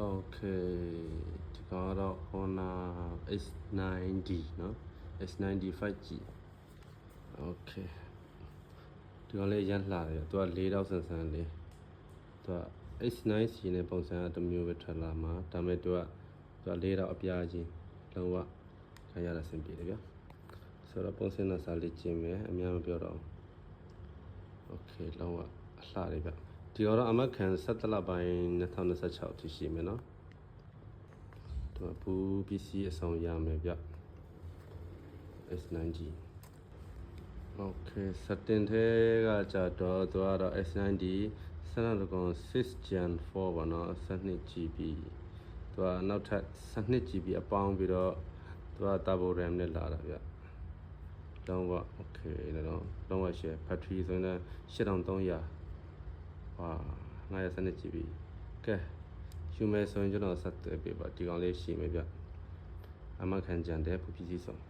Okay ဒီကတော့ Honor S90 เนาะ S90 5G Okay ဒီကောင်လေးရမ်းလှတယ်သူက4000ဆန်ဆန်လေးသူက S9C နဲ့ပုံစံအတစ်မျိုးပဲထွက်လာမှာဒါပေမဲ့သူက4000အပြားကြီးလုံးဝခံရတာအဆင်ပြေတယ်ဗျာဆိုတော့ပုံစံနဲ့စာလေးကျင်းမယ်အများမပြောတော့ Okay လုံးဝအလှတယ်ဗျဒီကတော့အမခံ17လပိုင်း2026အထိရှိမယ်နော်သူကဘူး PC အဆောင်ရမယ်ဗျ S90 Okay 17ထဲကကြတော့သူကတော့ S90 Snapdragon 6 Gen 4ပေါ့နော် 12GB သူကနောက်ထပ် 12GB အပေါင်းပြီးတော့သူက Turbo RAM နဲ့လာတာဗျလုံးဝ Okay လုံးဝရှယ် battery ဆိုရင်8300ဟာ 512GB ကဲယူမယ်ဆိုရင်ကျွန်တော်ဆက်သွယ်ပေးပါဒီကောင်လေးရှိမယ်ဗျအမခံကြံတဲ့ပူပီစီဆောင်